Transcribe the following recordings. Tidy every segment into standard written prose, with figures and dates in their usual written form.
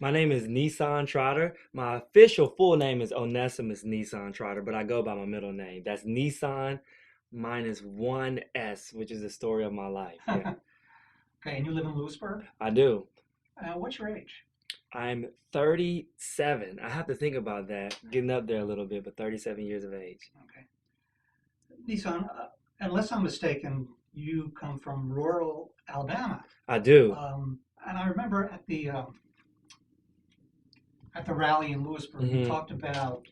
My name is Nisan Trotter. My official full name is Onesimus Nisan Trotter, but I go by my middle name. That's Nisan minus one S, which is the story of my life. Yeah, Okay, and you live in Lewisburg? I do. What's your age? I'm 37. I have to think about that, getting up there a little bit, but 37 years of age. Okay. Nissan, unless I'm mistaken, you come from rural Alabama. I do. And I remember at the rally in Lewisburg, you hmm talked about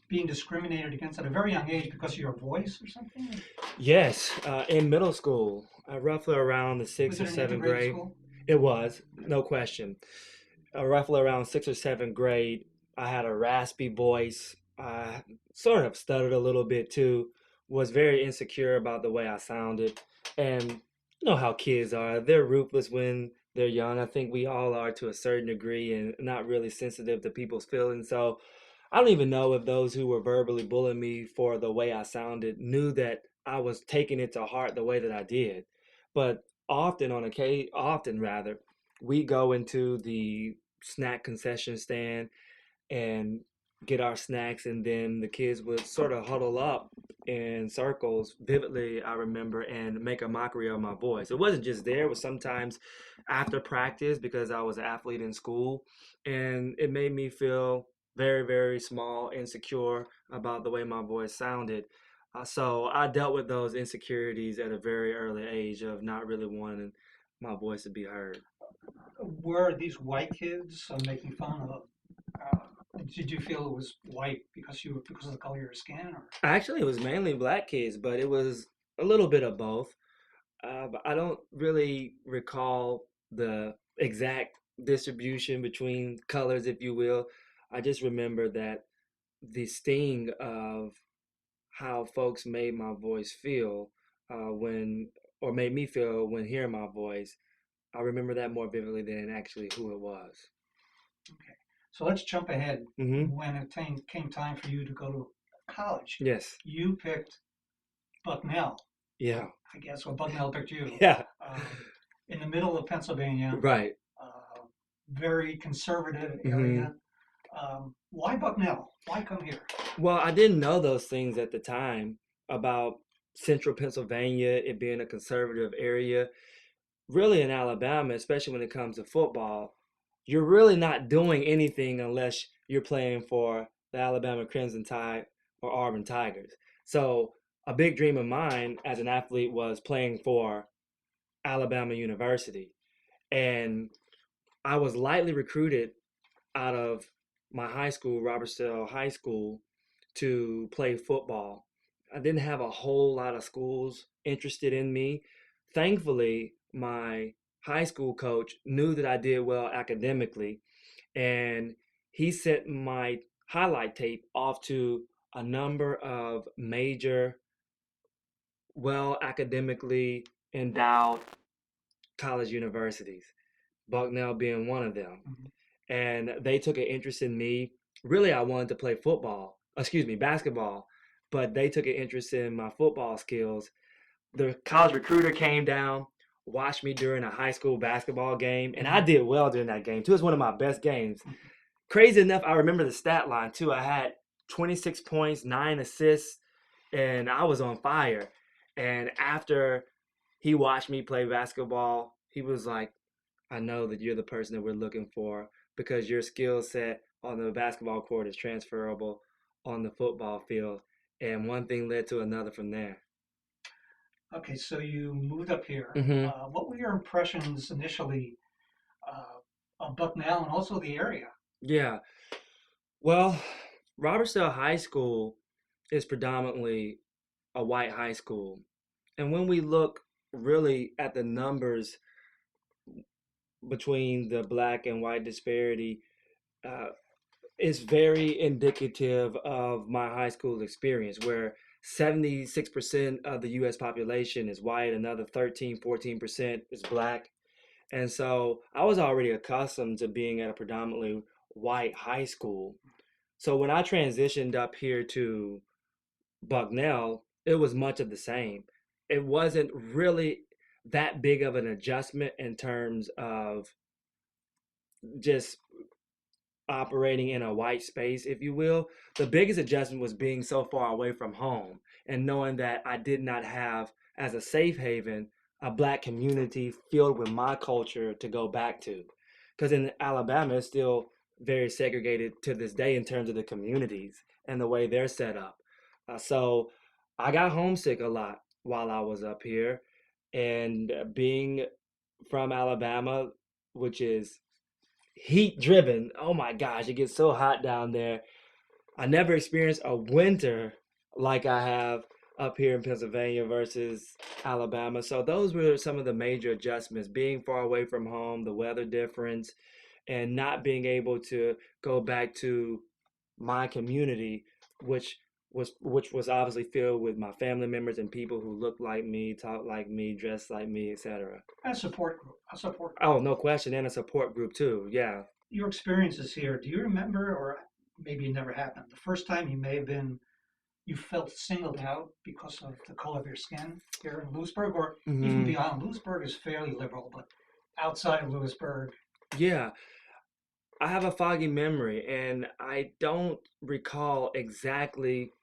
being discriminated against at a very young age because of your voice or something. Yes, in middle school, roughly around the Was sixth or it an seventh integrated grade, school? it was, no question. Roughly around sixth or seventh grade, I had a raspy voice. I sort of stuttered a little bit too. Was very insecure about the way I sounded, and you know how kids are. They're ruthless when they're young. I think we all are to a certain degree, and not really sensitive to people's feelings. So I don't even know if those who were verbally bullying me for the way I sounded knew that I was taking it to heart the way that I did. But often rather, we go into the snack concession stand and get our snacks, and then the kids would sort of huddle up in circles vividly, I remember, and make a mockery of my voice. It wasn't just there, it was sometimes after practice because I was an athlete in school, and it made me feel very, very small, insecure about the way my voice sounded. So I dealt with those insecurities at a very early age of not really wanting my voice to be heard. Were these white kids making fun of? Did you feel it was white because of the color of your skin, or? Actually, it was mainly black kids, but it was a little bit of both. But I don't really recall the exact distribution between colors, if you will. I just remember that the sting of how folks made my voice feel or made me feel when hearing my voice, I remember that more vividly than actually who it was. Okay. So let's jump ahead. hmm When it came time for you to go to college, Yes. you picked Bucknell, Yeah. I guess, or Bucknell picked you, Yeah. um, in the middle of Pennsylvania, Right. uh, very conservative hmm area. Why Bucknell? Why come here? Well, I didn't know those things at the time about central Pennsylvania, it being a conservative area. Really, in Alabama, especially when it comes to football, you're really not doing anything unless you're playing for the Alabama Crimson Tide or Auburn Tigers. So, a big dream of mine as an athlete was playing for Alabama University. And I was lightly recruited out of my high school, Robertsdale High School, to play football. I didn't have a whole lot of schools interested in me. Thankfully, my high school coach knew that I did well academically, and he sent my highlight tape off to a number of major, well academically endowed college universities, Bucknell being one of them. Mhm. And they took an interest in me. Really, I wanted to play basketball, but they took an interest in my football skills. The college recruiter came down, watched me during a high school basketball game, and I Mhm. did well during that game too. It was one of my best games. Mhm. Crazy enough, I remember the stat line too. I had 26 points, 9 assists, and I was on fire. And after he watched me play basketball, he was like, I know that you're the person that we're looking for because your skill set on the basketball court is transferable on the football field. And one thing led to another from there. Okay, so you moved up here. hmm What were your impressions initially uh, of Bucknell and also the area? Yeah. Well, Robertsdale High School is predominantly a white high school. And when we look really at the numbers between the black and white disparity, uh, it's very indicative of my high school experience where 76% of the US population is white, another 13-14% is black. And so I was already accustomed to being at a predominantly white high school. So when I transitioned up here to Bucknell, it was much of the same. It wasn't really that big of an adjustment in terms of just operating in a white space, if you will. The biggest adjustment was being so far away from home and knowing that I did not have, as a safe haven, a black community filled with my culture to go back to. Because in Alabama, it's still very segregated to this day in terms of the communities and the way they're set up. So I got homesick a lot while I was up here. And being from Alabama, which is heat driven, oh my gosh, it gets so hot down there. I never experienced a winter like I have up here in Pennsylvania versus Alabama. So those were some of the major adjustments, being far away from home, the weather difference, and not being able to go back to my community, which which was obviously filled with my family members and people who look like me, talk like me, dress like me, etc. A support group, a support group. Oh, no question, and a support group too. Yeah. Your experiences here, do you remember, or maybe it never happened, the first time you may have been, you felt singled out because of the color of your skin here in Lewisburg, or even Hmm. beyond? Lewisburg is fairly liberal, but outside of Lewisburg, Yeah, I have a foggy memory, and I don't recall exactly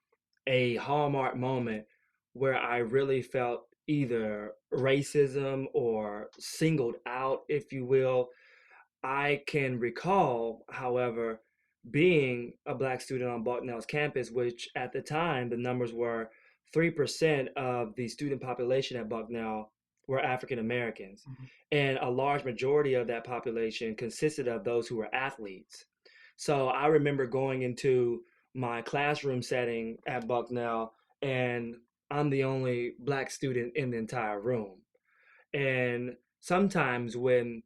a hallmark moment where I really felt either racism or singled out, if you will. I can recall, however, being a black student on Bucknell's campus, which at the time the numbers were 3% of the student population at Bucknell were African Americans. mhm, And a large majority of that population consisted of those who were athletes. So I remember going into my classroom setting at Bucknell, and I'm the only black student in the entire room. And sometimes when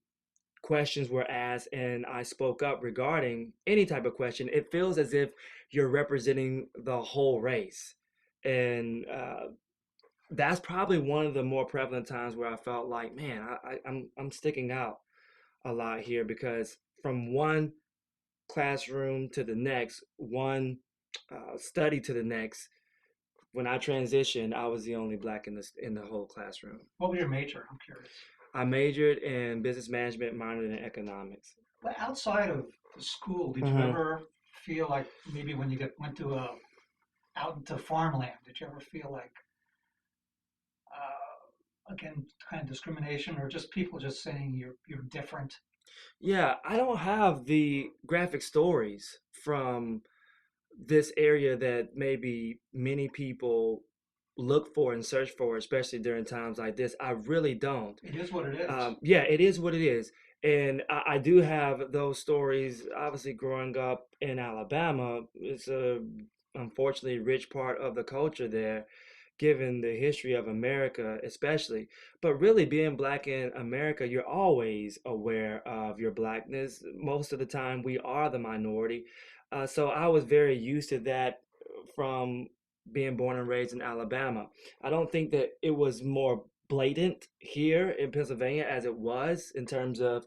questions were asked and I spoke up regarding any type of question, it feels as if you're representing the whole race. And that's probably one of the more prevalent times where I felt like, man, I'm sticking out a lot here because from one classroom to the next, one study to the next, when I transitioned, I was the only black in the whole classroom. what was your major? I'm curious. I majored in business management, minored in economics. But outside of the school, did you Hmm. ever feel like maybe when you went to out into farmland, did you ever feel like again kind of discrimination or just people just saying you're different? Yeah, I don't have the graphic stories from this area that maybe many people look for and search for, especially during times like this. I really don't. It is what it is. Yeah, it is what it is. And I do have those stories. Obviously, growing up in Alabama, it's a unfortunately rich part of the culture there, given the history of America, especially. But really, being black in America, you're always aware of your blackness. Most of the time, we are the minority. So I was very used to that from being born and raised in Alabama. I don't think that it was more blatant here in Pennsylvania as it was in terms of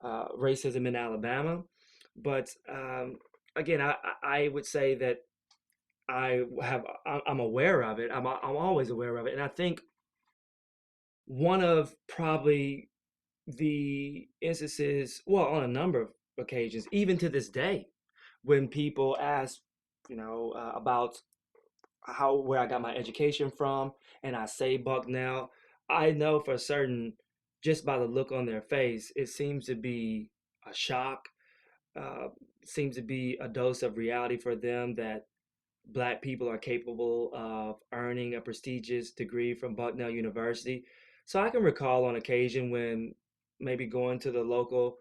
racism in Alabama. But again, I would say that I'm aware of it. I'm always aware of it, and I think one of probably the instances, well, on a number of occasions, even to this day, when people ask, about how where I got my education from, and I say Bucknell, I know for certain, just by the look on their face, it seems to be a shock. Uh, Seems to be a dose of reality for them that black people are capable of earning a prestigious degree from Bucknell University. So I can recall on occasion when maybe going to the local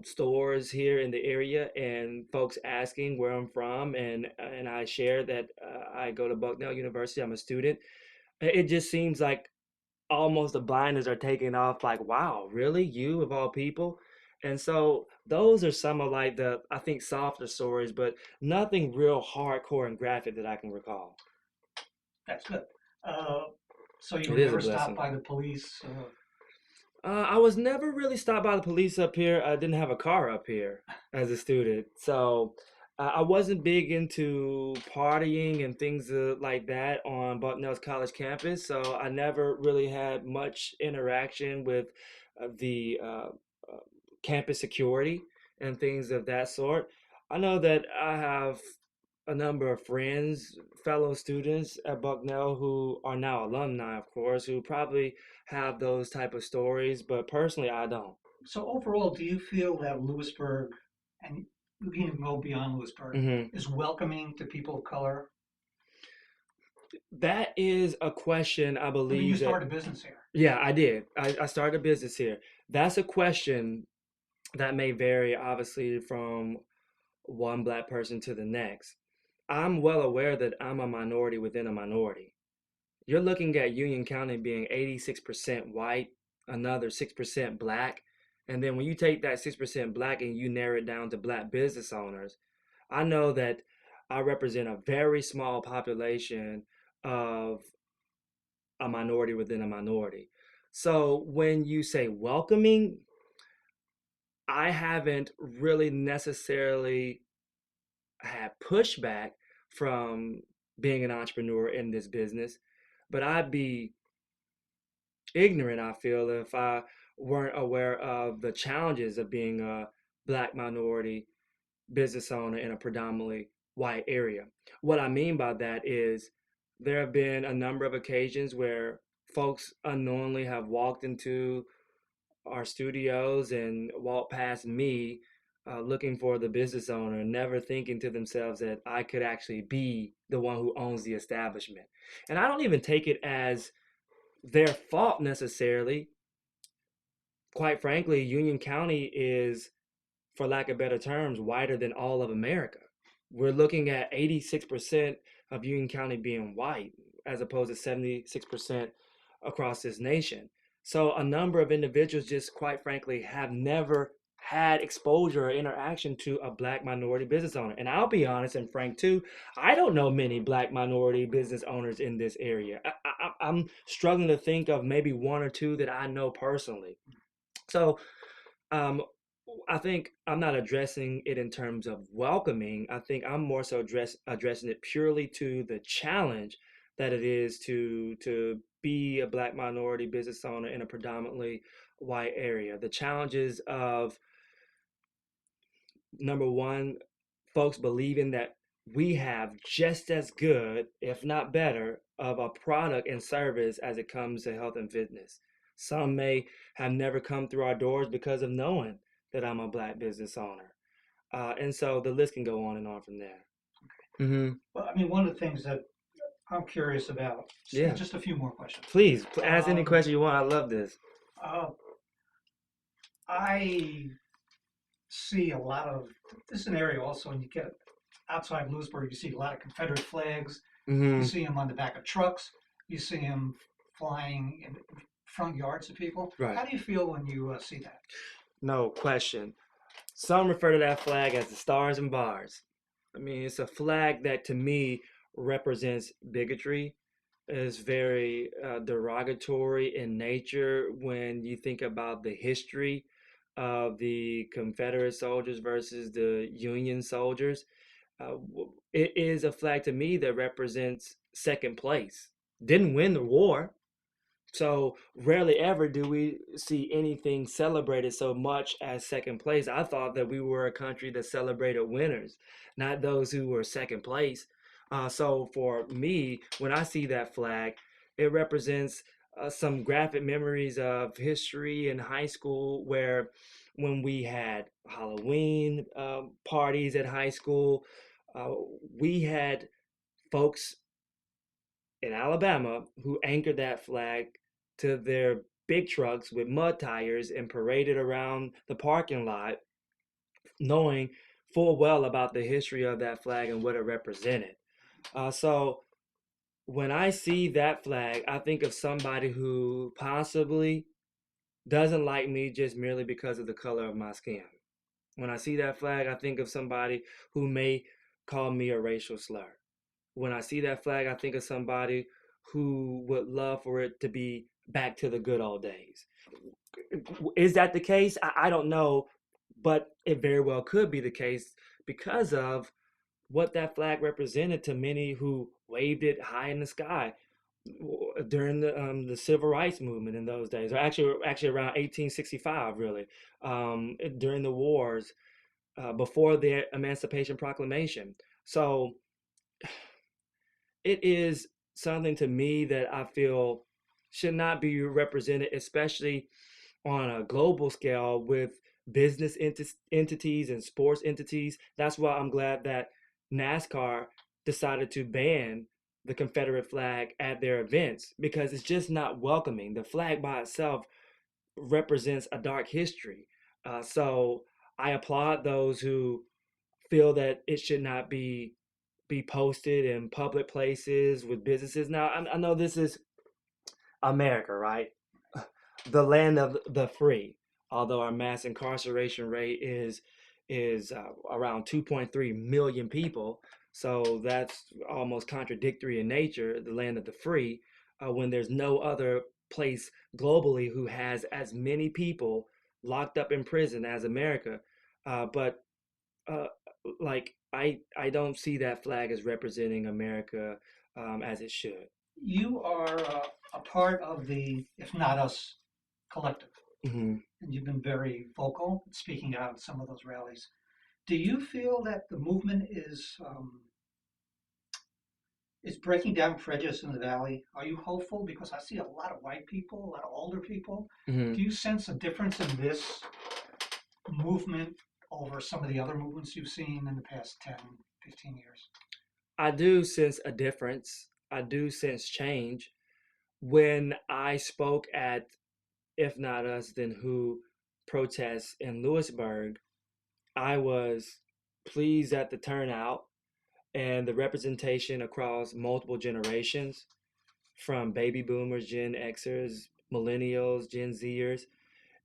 stores here in the area and folks asking where I'm from, and I share that I go to Bucknell University. I'm a student. It just seems like almost the blinders are taken off. Like, wow, really, you of all people? And so those are some of like the I think softer stories, but nothing real hardcore and graphic that I can recall. That's good. Uh, so you It were is a never stopped blessing. by the police. I was never really stopped by the police up here. I didn't have a car up here as a student, so I wasn't big into partying and things like that on Bucknell's college campus. So I never really had much interaction with the campus security and things of that sort. I know that I have a number of friends, fellow students at Bucknell who are now alumni, of course, who probably have those type of stories, but personally, I don't. So overall, do you feel that Lewisburg, and you can even go beyond Lewisburg, Hmm. is welcoming to people of color? That is a question I I mean, you believe that, started a business here. yeah, I did. I started a business here. That's a question that may vary, obviously, from one black person to the next. I'm well aware that I'm a minority within a minority. You're looking at Union County being 86% white, another 6% black. And then when you take that 6% black and you narrow it down to black business owners, I know that I represent a very small population of a minority within a minority. So when you say welcoming, I haven't really necessarily had pushback from being an entrepreneur in this business, but I'd be ignorant, I feel, if I weren't aware of the challenges of being a black minority business owner in a predominantly white area. What I mean by that is there have been a number of occasions where folks unknowingly have walked into our studios and walked past me looking for the business owner, never thinking to themselves that I could actually be the one who owns the establishment. And I don't even take it as their fault necessarily. Quite frankly, Union County is, for lack of better terms, whiter than all of America. We're looking at 86% of Union County being white, as opposed to 76% across this nation. So a number of individuals just, quite frankly, have never had exposure or interaction to a black minority business owner. And I'll be honest and frank too, I don't know many black minority business owners in this area. I'm struggling to think of maybe one or two that I know personally. So um, I think I'm not addressing it in terms of welcoming. I think I'm more so addressing it purely to the challenge that it is to be a black minority business owner in a predominantly white area. The challenges of, number one, folks believing that we have just as good, if not better, of a product and service as it comes to health and fitness. Some may have never come through our doors because of knowing that I'm a black business owner. And so the list can go on and on from there. Mm-hmm. Well, I mean, one of the things that I'm curious about, Yeah. just a few more questions. Please ask any Um, question you want. I love this. uh, I see a lot of this scenario also when you get outside Lewisburg, you see a lot of Confederate flags. You Mm-hmm. see them on the back of trucks. You see them flying in front yards of people. Right. How do you feel when you see that? No question. Some refer to that flag as the stars and bars. I mean, it's a flag that to me represents bigotry. It's very derogatory in nature when you think about the history of the Confederate soldiers versus the Union soldiers. It is a flag to me that represents second place. Didn't win the war, so rarely ever do we see anything celebrated so much as second place. I thought that we were a country that celebrated winners, not those who were second place. So for me, when I see that flag, it represents some graphic memories of history in high school where when we had Halloween parties at high school, uh, we had folks in Alabama who anchored that flag to their big trucks with mud tires and paraded around the parking lot, knowing full well about the history of that flag and what it represented. So when I see that flag, I think of somebody who possibly doesn't like me just merely because of the color of my skin. When I see that flag, I think of somebody who may call me a racial slur. When I see that flag, I think of somebody who would love for it to be back to the good old days. Is that the case? I don't know, but it very well could be the case because of what that flag represented to many who waved it high in the sky during the civil rights movement in those days, or actually around 1865, really, during the wars. before the Emancipation Proclamation. So it is something to me that I feel should not be represented, especially on a global scale with business entities and sports entities. That's why I'm glad that NASCAR decided to ban the Confederate flag at their events because it's just not welcoming. The flag by itself represents a dark history. So I applaud those who feel that it should not be posted in public places with businesses. Now, I know this is America, right? The land of the free. Although our mass incarceration rate is around 2.3 million people, so that's almost contradictory in nature. The land of the free, when there's no other place globally who has as many people locked up in prison as America. But uh, like I don't see that flag as representing America as it should. You are a part of the If Not Us collective, Hmm. and you've been very vocal, speaking out at some of those rallies. Do you feel that the movement is breaking down prejudice in the valley? Are you hopeful? Because I see a lot of white people, a lot of older people. Hmm. Do you sense a difference in this movement over some of the other movements you've seen in the past 10, 15 years? I do sense a difference. I do sense change. When I spoke at If Not Us, Then Who protests in Lewisburg, I was pleased at the turnout and the representation across multiple generations, from baby boomers, Gen Xers, millennials, Gen Zers,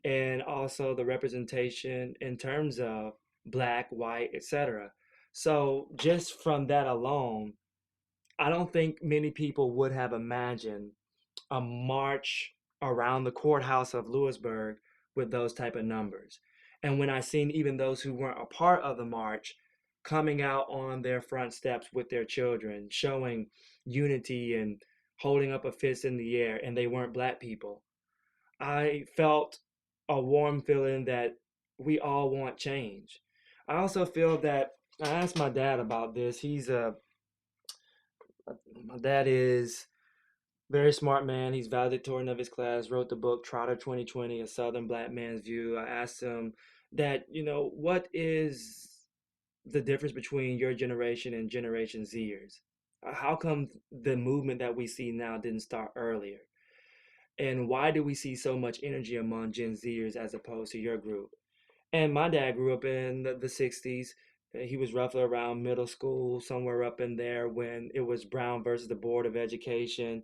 and also the representation in terms of black, white, etc. So just from that alone, I don't think many people would have imagined a march around the courthouse of Lewisburg with those type of numbers. And when I seen even those who weren't a part of the march coming out on their front steps with their children, showing unity and holding up a fist in the air, and they weren't black people, I felt a warm feeling that we all want change. I also feel that I asked my dad about this. My dad is very smart man. He's valedictorian of his class, wrote the book Trotter 2020, A Southern Black Man's View. I asked him that, what is the difference between your generation and Generation Zers? How come the movement that we see now didn't start earlier? And why do we see so much energy among Gen Zers as opposed to your group? And my dad grew up in the 60s. He was roughly around middle school, somewhere up in there when it was Brown versus the Board of Education.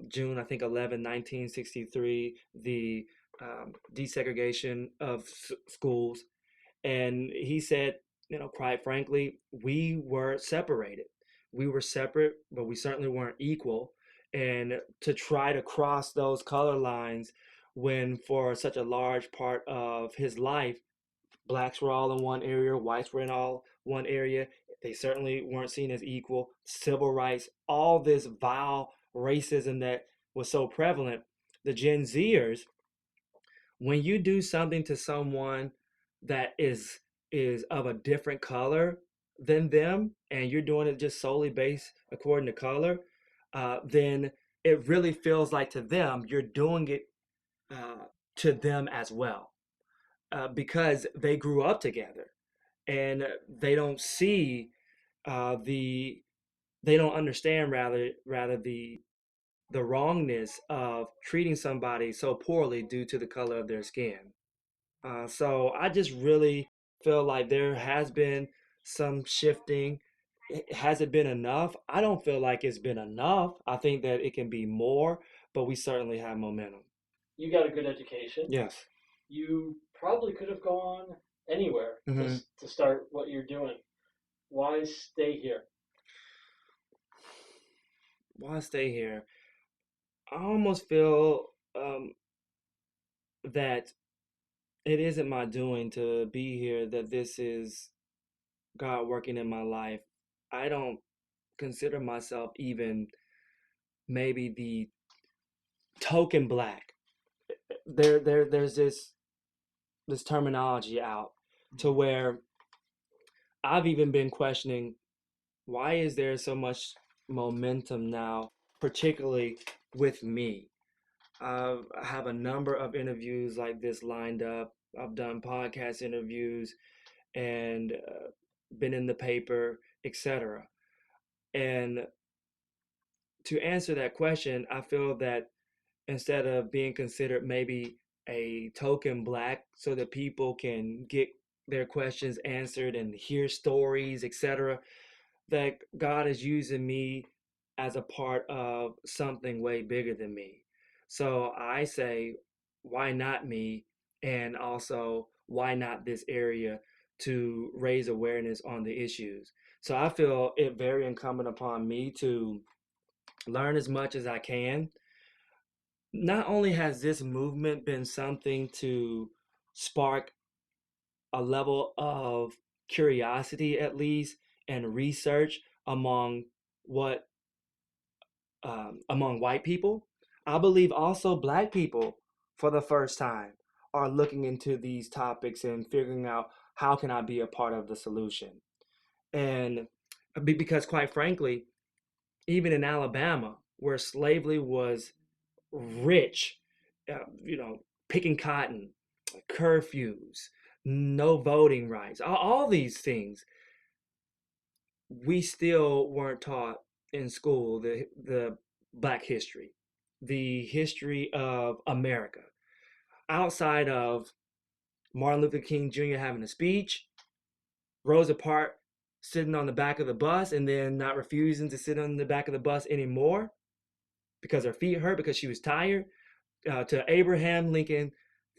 June, I think 11, 1963, the desegregation of schools. And he said, quite frankly, we were separated. We were separate, but we certainly weren't equal. And to try to cross those color lines when for such a large part of his life, blacks were all in one area, whites were in all one area. They certainly weren't seen as equal. Civil rights, all this vile racism that was so prevalent. The Gen Zers, when you do something to someone that is of a different color than them, and you're doing it just solely based according to color, then it really feels like to them you're doing it uh, to them as well, because they grew up together and they don't see the they don't understand rather the wrongness of treating somebody so poorly due to the color of their skin. So I just really feel like there has been some shifting. Has it been enough? I don't feel like it's been enough. I think that it can be more, but we certainly have momentum. You got a good education. Yes. You probably could have gone anywhere Hmm. to start what you're doing. Why stay here? Why stay here? I almost feel that it isn't my doing to be here, that this is God working in my life. I don't consider myself even maybe the token black. There's this terminology out. to where I've even been questioning, why is there so much momentum now, particularly with me? I have a number of interviews like this lined up. I've done podcast interviews and been in the paper, etc. And to answer that question, I feel that instead of being considered maybe a token black so that people can get their questions answered and hear stories, etc., that God is using me as a part of something way bigger than me. So I say, why not me? And also, why not this area to raise awareness on the issues? So I feel it very incumbent upon me to learn as much as I can. Not only has this movement been something to spark a level of curiosity, at least, and research among what among white people, I believe also black people, for the first time, are looking into these topics and figuring out how can I be a part of the solution. And because, quite frankly, even in Alabama, where slavery was rich, picking cotton, curfews, no voting rights, all these things, we still weren't taught in school the black history, the history of America, outside of Martin Luther King Jr. having a speech, Rosa Parks sitting on the back of the bus and then not refusing to sit on the back of the bus anymore because her feet hurt because she was tired, to Abraham Lincoln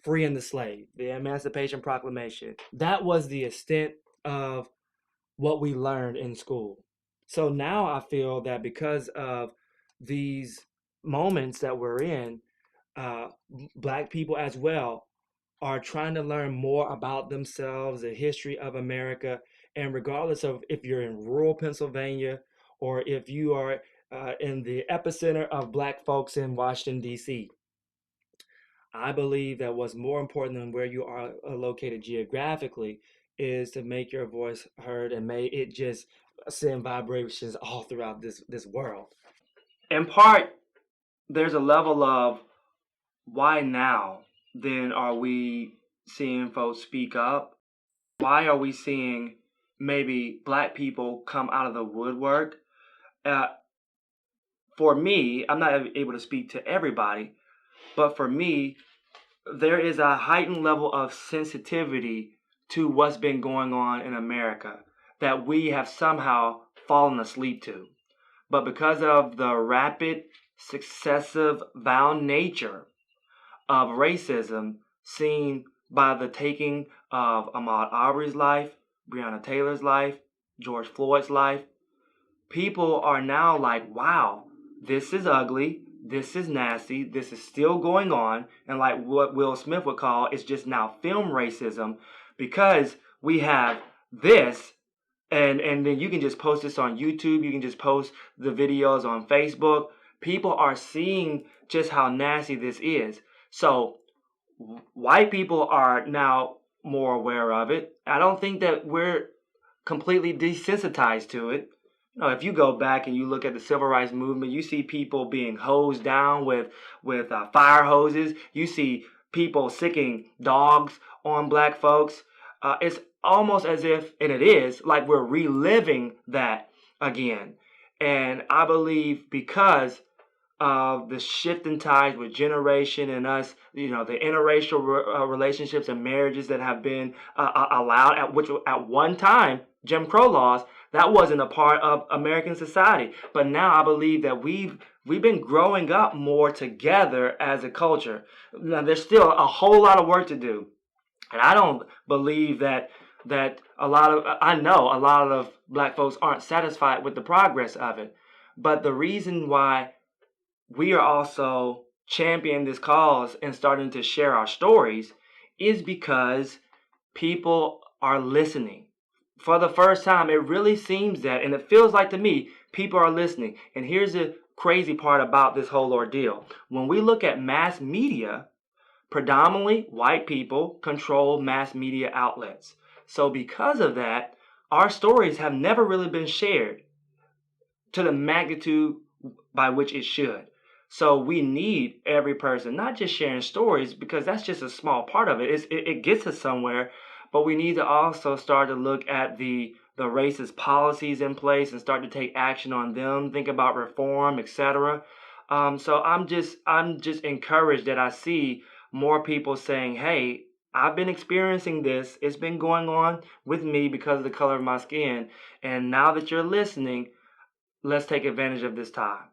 freeing the slave, the Emancipation Proclamation. That was the extent of what we learned in school. So now I feel that because of these moments that we're in, uh, black people as well are trying to learn more about themselves, the history of America, and regardless of if you're in rural Pennsylvania or if you are in the epicenter of black folks in Washington, D.C., I believe that what's more important than where you are located geographically is to make your voice heard and may it just send vibrations all throughout this world. In part, there's a level of why now then are we seeing folks speak up? Why are we seeing maybe black people come out of the woodwork? Uh, for me, I'm not able to speak to everybody, but for me, there is a heightened level of sensitivity to what's been going on in America that we have somehow fallen asleep to. But because of the rapid, successive, bound nature of racism seen by the taking of Ahmaud Arbery's life, Breonna Taylor's life, George Floyd's life, people are now like, wow, this is ugly, this is nasty, this is still going on, and like what Will Smith would call, it's just now film racism, because we have this, and then you can just post this on YouTube, you can just post the videos on Facebook. People are seeing just how nasty this is. So white people are now more aware of it. I don't think that we're completely desensitized to it. If you go back and you look at the civil rights movement, you see people being hosed down with fire hoses. You see people sicking dogs on black folks. It's almost as if, and it is, like we're reliving that again. And I believe because of the shifting tides with generation and us, the interracial relationships and marriages that have been allowed, which at one time, Jim Crow laws, that wasn't a part of American society. But now I believe that we've been growing up more together as a culture. Now, there's still a whole lot of work to do. And I don't believe that I know a lot of black folks aren't satisfied with the progress of it. But the reason why we are also championing this cause and starting to share our stories is because people are listening. For the first time, it really seems that, and it feels like to me, people are listening. And here's the crazy part about this whole ordeal. When we look at mass media, predominantly white people control mass media outlets. So because of that, our stories have never really been shared to the magnitude by which it should. So we need every person, not just sharing stories, because that's just a small part of it. It gets us somewhere, but we need to also start to look at the racist policies in place and start to take action on them. Think about reform, etc. So I'm just encouraged that I see more people saying, "Hey, I've been experiencing this. It's been going on with me because of the color of my skin, and now that you're listening, let's take advantage of this time."